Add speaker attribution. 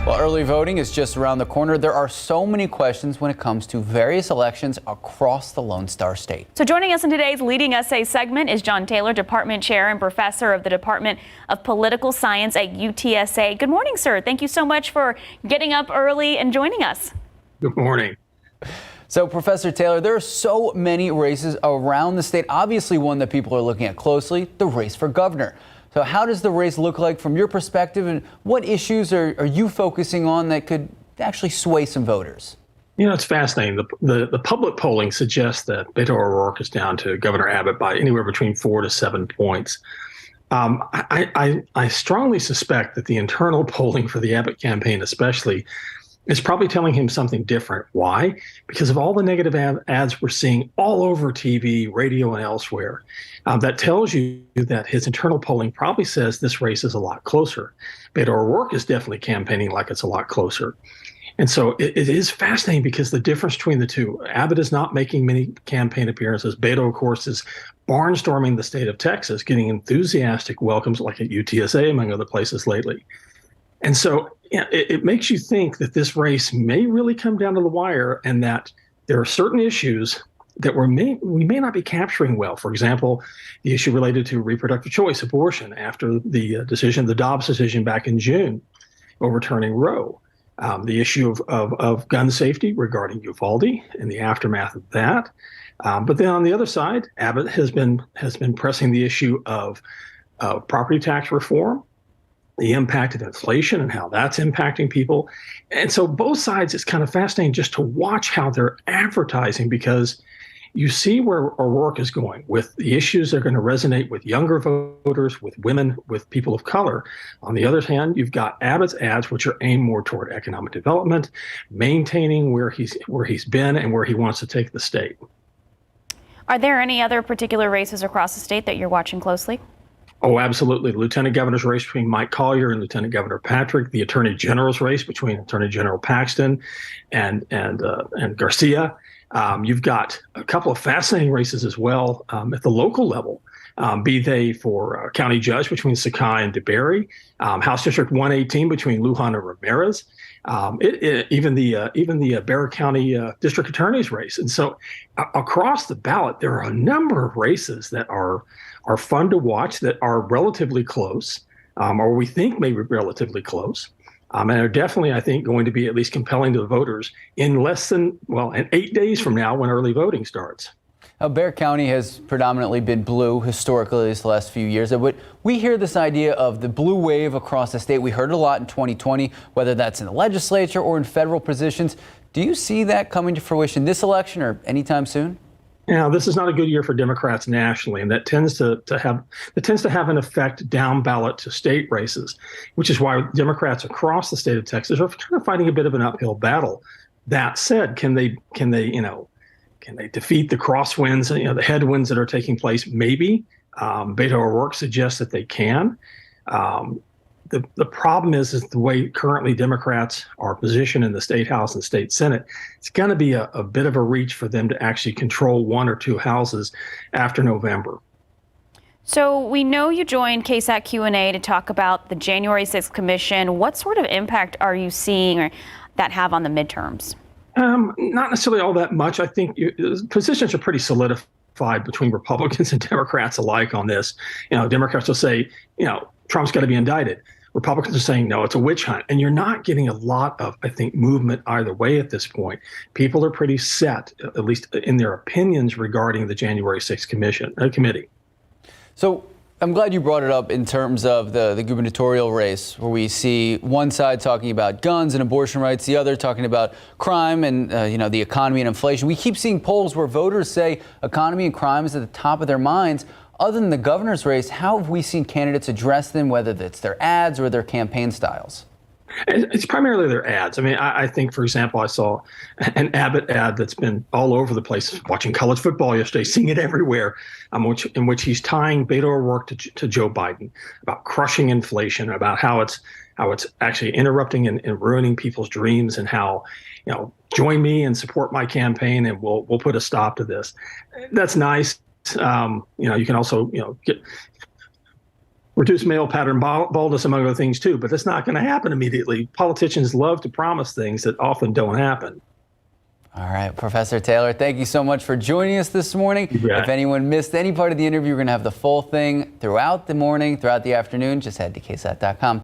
Speaker 1: Well, early voting is just around the corner. There are so many questions when it comes to various elections across the Lone Star State.
Speaker 2: So joining us in today's Leading Essay segment is Jon Taylor, Department Chair and Professor of the Department of Political Science at UTSA. Good morning, sir. Thank you so much for getting up early and joining us.
Speaker 3: Good morning.
Speaker 1: So, Professor Taylor, there are so many races around the state. Obviously, one that people are looking at closely, the race for governor. So how does the race look like from your perspective, and what issues are you focusing on that could actually sway some voters?
Speaker 3: You know, it's fascinating. The public polling suggests that Beto O'Rourke is down to Governor Abbott by anywhere between 4 to 7 points. I strongly suspect that the internal polling for the Abbott campaign especially is probably telling him something different. Why? Because of all the negative ads we're seeing all over TV, radio, and elsewhere. That tells you that his internal polling probably says this race is a lot closer. Beto O'Rourke is definitely campaigning like it's a lot closer. And so it is fascinating because the difference between the two, Abbott is not making many campaign appearances. Beto, of course, is barnstorming the state of Texas, getting enthusiastic welcomes like at UTSA, among other places lately. And so it makes you think that this race may really come down to the wire, and that there are certain issues that we may not be capturing well. For example, the issue related to reproductive choice, abortion, after the Dobbs decision back in June, overturning Roe. The issue of gun safety regarding Uvalde and the aftermath of that. But then on the other side, Abbott has been pressing the issue of property tax reform, the impact of inflation and how that's impacting people. And so both sides, it's kind of fascinating just to watch how they're advertising, because you see where O'Rourke is going with the issues that are going to resonate with younger voters, with women, with people of color. On the other hand, you've got Abbott's ads, which are aimed more toward economic development, maintaining where he's been and where he wants to take the state.
Speaker 2: Are there any other particular races across the state that you're watching closely?
Speaker 3: Oh, absolutely. The lieutenant governor's race between Mike Collier and Lieutenant Governor Patrick, the attorney general's race between Attorney General Paxton and Garcia. You've got a couple of fascinating races as well at the local level, be they for county judge between Sakai and DeBerry, House District 118 between Lujan and Ramirez, even the Bexar County district attorney's race. And so across the ballot, there are a number of races that are fun to watch, that are relatively close, or we think may be relatively close. And are definitely, I think, going to be at least compelling to the voters in in 8 days from now when early voting starts.
Speaker 1: Bexar County has predominantly been blue historically these last few years. But we hear this idea of the blue wave across the state. We heard it a lot in 2020, whether that's in the legislature or in federal positions. Do you see that coming to fruition this election or anytime soon?
Speaker 3: Now, this is not a good year for Democrats nationally, and that tends to have an effect down ballot to state races, which is why Democrats across the state of Texas are kind of fighting a bit of an uphill battle. That said, can they defeat the crosswinds, the headwinds that are taking place? Maybe. Beto O'Rourke suggests that they can. The problem is the way currently Democrats are positioned in the state house and state senate. It's going to be a bit of a reach for them to actually control 1 or 2 houses after November.
Speaker 2: So we know you joined KSAT Q&A to talk about the January 6th commission. What sort of impact are you seeing that have on the midterms?
Speaker 3: Not necessarily all that much. I think positions are pretty solidified between Republicans and Democrats alike on this. Democrats will say, Trump's got to be indicted. Republicans are saying, no, it's a witch hunt. And you're not getting a lot of, I think, movement either way at this point. People are pretty set, at least in their opinions regarding the January 6th committee.
Speaker 1: So I'm glad you brought it up in terms of the gubernatorial race, where we see one side talking about guns and abortion rights, the other talking about crime and the economy and inflation. We keep seeing polls where voters say economy and crime is at the top of their minds. Other than the governor's race, how have we seen candidates address them, whether it's their ads or their campaign styles?
Speaker 3: It's primarily their ads. I mean, I think, for example, I saw an Abbott ad that's been all over the place, watching college football yesterday, seeing it everywhere, in which he's tying Beto O'Rourke to Joe Biden about crushing inflation, about how it's actually interrupting and ruining people's dreams, and how, join me and support my campaign and we'll put a stop to this. That's nice. You can also, reduce male pattern baldness, among other things, too. But that's not going to happen immediately. Politicians love to promise things that often don't happen.
Speaker 1: All right, Professor Taylor, thank you so much for joining us this morning. If anyone missed any part of the interview, we're going to have the full thing throughout the morning, throughout the afternoon. Just head to ksat.com.